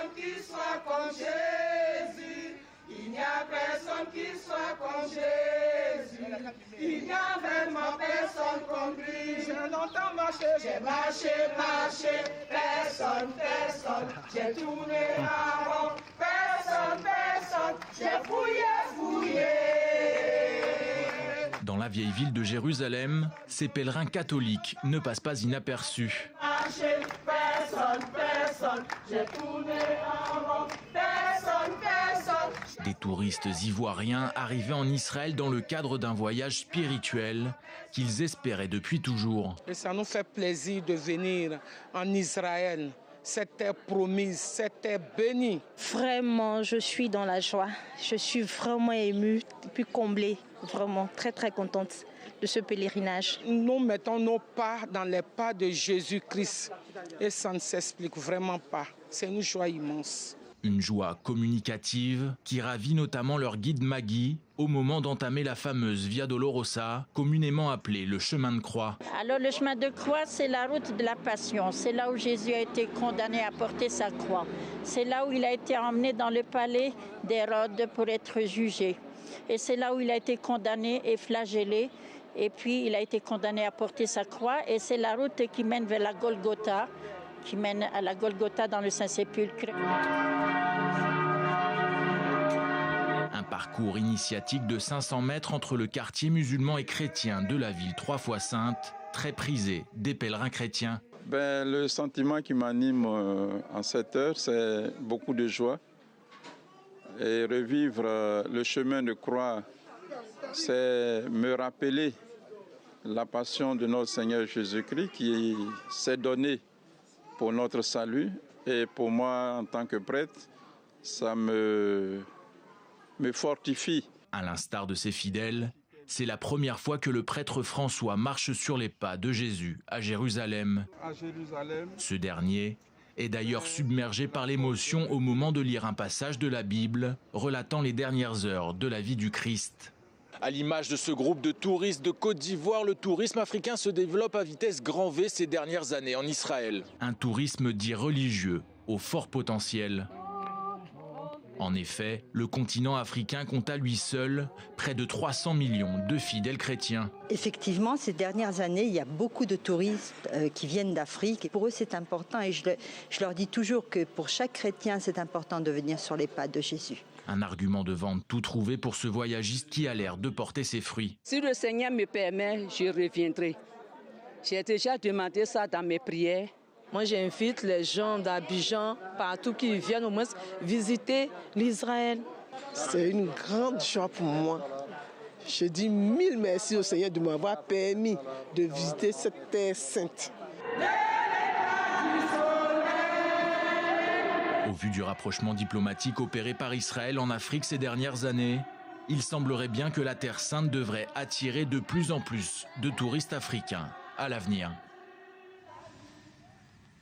personne qui soit comme Jésus. Il n'y a personne qui soit comme Jésus. Il n'y a vraiment personne comme lui. J'ai longtemps marché, j'ai marché, personne. J'ai tourné en rond, personne. J'ai fouillé. Dans la vieille ville de Jérusalem, ces pèlerins catholiques ne passent pas inaperçus. Personne, j'ai tourné en rond, personne. Des touristes ivoiriens arrivés en Israël dans le cadre d'un voyage spirituel qu'ils espéraient depuis toujours. Et ça nous fait plaisir de venir en Israël. Cette terre promise, cette terre bénie. Vraiment, je suis dans la joie. Je suis vraiment émue, puis comblée. Vraiment très contente de ce pèlerinage. Nous mettons nos pas dans les pas de Jésus-Christ. Et ça ne s'explique vraiment pas. C'est une joie immense. Une joie communicative qui ravit notamment leur guide Maggie au moment d'entamer la fameuse Via Dolorosa, communément appelée le chemin de croix. Alors le chemin de croix, c'est la route de la passion. C'est là où Jésus a été condamné à porter sa croix. C'est là où il a été emmené dans le palais d'Hérode pour être jugé. Et c'est là où il a été condamné et flagellé. Et puis il a été condamné à porter sa croix. Et c'est la route qui mène vers la Golgotha, qui mène à la Golgotha dans le Saint-Sépulcre. Un parcours initiatique de 500 mètres entre le quartier musulman et chrétien de la ville 3 fois sainte, très prisé des pèlerins chrétiens. Le sentiment qui m'anime en cette heure, c'est beaucoup de joie. Et revivre le chemin de croix, c'est me rappeler la passion de notre Seigneur Jésus-Christ qui s'est donné pour notre salut. Et pour moi, en tant que prêtre, ça me fortifie. À l'instar de ses fidèles, c'est la première fois que le prêtre François marche sur les pas de Jésus à Jérusalem. Ce dernier est d'ailleurs submergé par l'émotion au moment de lire un passage de la Bible relatant les dernières heures de la vie du Christ. À l'image de ce groupe de touristes de Côte d'Ivoire, le tourisme africain se développe à vitesse grand V ces dernières années en Israël. Un tourisme dit religieux, au fort potentiel. En effet, le continent africain compte à lui seul près de 300 millions de fidèles chrétiens. Effectivement, ces dernières années, il y a beaucoup de touristes qui viennent d'Afrique. Et pour eux, c'est important. Et je leur dis toujours que pour chaque chrétien, c'est important de venir sur les pas de Jésus. Un argument de vente tout trouvé pour ce voyagiste qui a l'air de porter ses fruits. Si le Seigneur me permet, je reviendrai. J'ai déjà demandé ça dans mes prières. Moi, j'invite les gens d'Abidjan, partout qui viennent au moins visiter l'Israël. C'est une grande joie pour moi. Je dis 1000 merci au Seigneur de m'avoir permis de visiter cette terre sainte. Au vu du rapprochement diplomatique opéré par Israël en Afrique ces dernières années, il semblerait bien que la Terre sainte devrait attirer de plus en plus de touristes africains à l'avenir.